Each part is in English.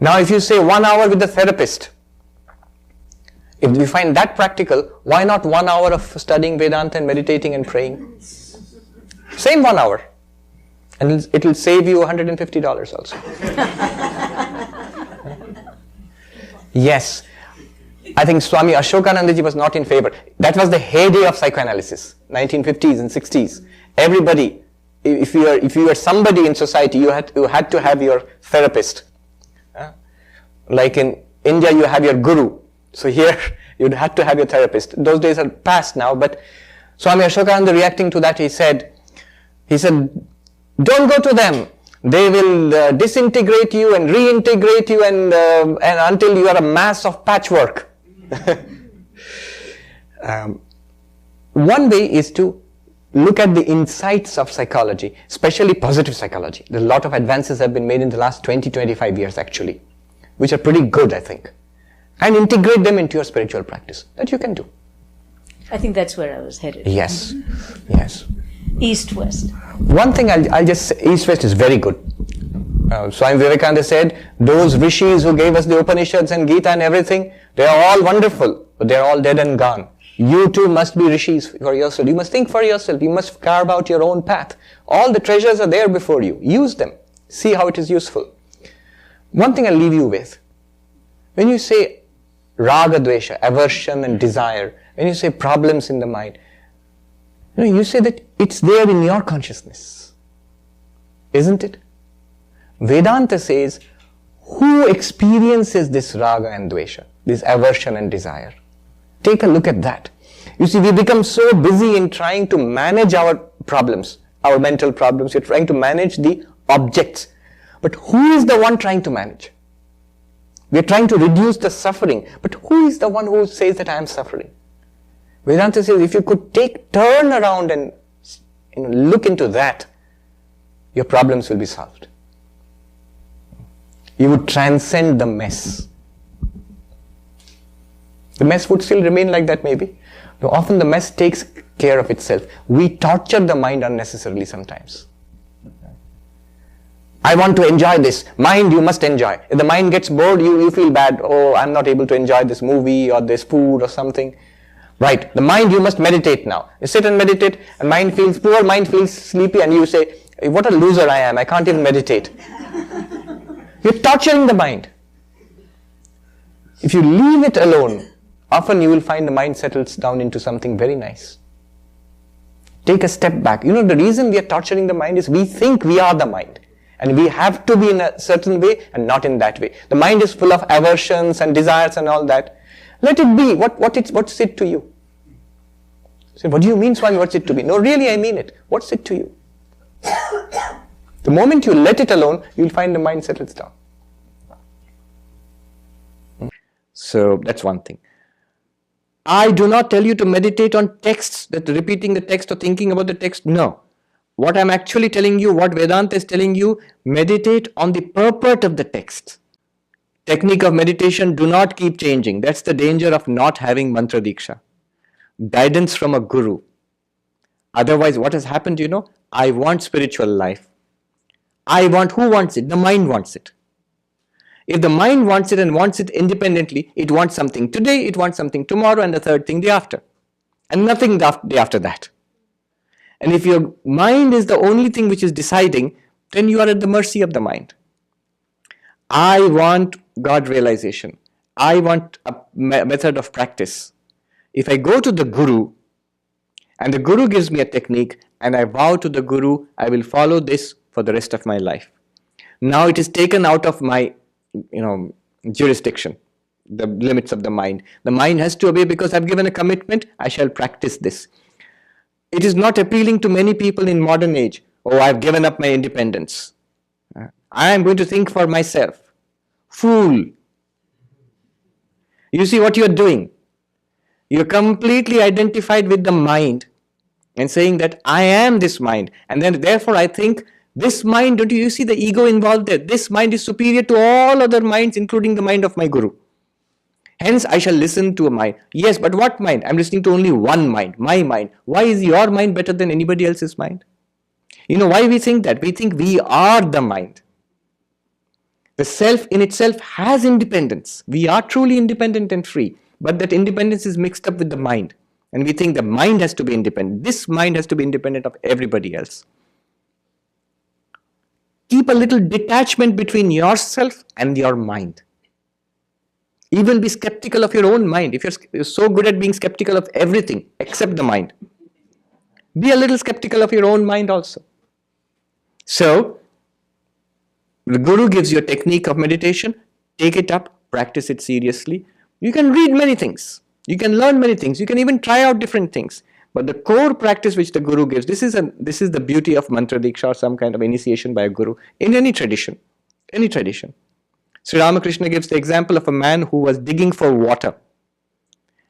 Now if you say 1 hour with the therapist, if we find that practical, why not 1 hour of studying Vedanta and meditating and praying? Same 1 hour. And it will save you $150 also. Yes. I think Swami Ashokanandaji was not in favor. That was the heyday of psychoanalysis, 1950s and 60s. Everybody, if you are somebody in society, you had to have your therapist. Like in India, you have your guru. So here, you'd have to have your therapist. Those days are past now, but Swami Ashokananda, reacting to that, he said, don't go to them. They will disintegrate you and reintegrate you and until you are a mass of patchwork. One way is to look at the insights of psychology, especially positive psychology. A lot of advances have been made in the last 20-25 years actually, which are pretty good, I think. And integrate them into your spiritual practice. That you can do. I think that's where I was headed. Yes, yes. East-West. One thing I'll just say, East-West is very good. Swami Vivekananda said, those rishis who gave us the Upanishads and Gita and everything, they are all wonderful, but they are all dead and gone. You too must be rishis for yourself. You must think for yourself. You must carve out your own path. All the treasures are there before you. Use them. See how it is useful. One thing I'll leave you with. When you say raga, dvesha, aversion and desire, when you say problems in the mind, you say that it's there in your consciousness. Isn't it? Vedanta says, who experiences this raga and dvesha, this aversion and desire? Take a look at that. You see, we become so busy in trying to manage our problems, our mental problems. We're trying to manage the objects. But who is the one trying to manage? We're trying to reduce the suffering. But who is the one who says that I am suffering? Vedanta says, if you could turn around and look into that, your problems will be solved. You would transcend the mess. The mess would still remain like that maybe. But often the mess takes care of itself. We torture the mind unnecessarily sometimes. I want to enjoy this. Mind, you must enjoy. If the mind gets bored, you feel bad. Oh, I'm not able to enjoy this movie or this food or something. Right. The mind, you must meditate now. You sit and meditate and poor mind feels sleepy and you say, what a loser I am. I can't even meditate. You're torturing the mind. If you leave it alone, often you will find the mind settles down into something very nice. Take a step back. The reason we are torturing the mind is we think we are the mind. And we have to be in a certain way and not in that way. The mind is full of aversions and desires and all that. Let it be. What's it to you? So, what do you mean, Swami, what's it to be? No, really, I mean it. What's it to you? The moment you let it alone, you'll find the mind settles down. So, that's one thing. I do not tell you to meditate on texts, that repeating the text or thinking about the text. No. What I'm actually telling you, what Vedanta is telling you, meditate on the purport of the text. Technique of meditation, do not keep changing. That's the danger of not having mantra diksha. Guidance from a guru. Otherwise, what has happened, I want spiritual life. Who wants it? The mind wants it. If the mind wants it and wants it independently, it wants something today, it wants something tomorrow, and the third thing day after. And nothing day after that. And if your mind is the only thing which is deciding, then you are at the mercy of the mind. I want God realization. I want a method of practice. If I go to the Guru, and the Guru gives me a technique, and I vow to the Guru, I will follow this for the rest of my life. Now it is taken out of my, jurisdiction, the limits of the mind. The mind has to obey because I've given a commitment, I shall practice this. It is not appealing to many people in modern age. Oh, I've given up my independence. I am going to think for myself. Fool. You see what you are doing? You're completely identified with the mind and saying that I am this mind. And then therefore I think this mind, don't you see the ego involved there? This mind is superior to all other minds, including the mind of my Guru. Hence I shall listen to a mind. Yes, but what mind? I'm listening to only one mind, my mind. Why is your mind better than anybody else's mind? Why we think that? We think we are the mind. The self in itself has independence. We are truly independent and free, but that independence is mixed up with the mind. And we think the mind has to be independent. This mind has to be independent of everybody else. Keep a little detachment between yourself and your mind. Even be skeptical of your own mind. If you're so good at being skeptical of everything except the mind, be a little skeptical of your own mind also. So, the Guru gives you a technique of meditation. Take it up, practice it seriously. You can read many things. You can learn many things. You can even try out different things. But the core practice which the Guru gives, this is the beauty of mantra diksha or some kind of initiation by a Guru in any tradition. Any tradition. Sri Ramakrishna gives the example of a man who was digging for water.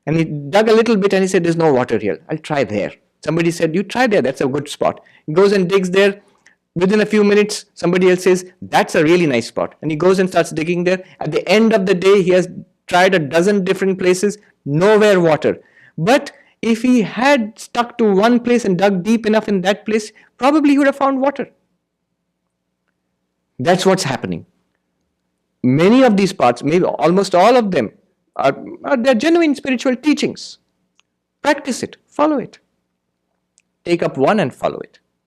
And he dug a little bit and he said, there's no water here. I'll try there. Somebody said, you try there, that's a good spot. He goes and digs there. Within a few minutes, somebody else says, that's a really nice spot. And he goes and starts digging there. At the end of the day, he has tried a dozen different places, nowhere water. But if he had stuck to one place and dug deep enough in that place, probably he would have found water. That's what's happening. Many of these parts, maybe almost all of them, they're genuine spiritual teachings. Practice it, follow it. Take up one and follow it.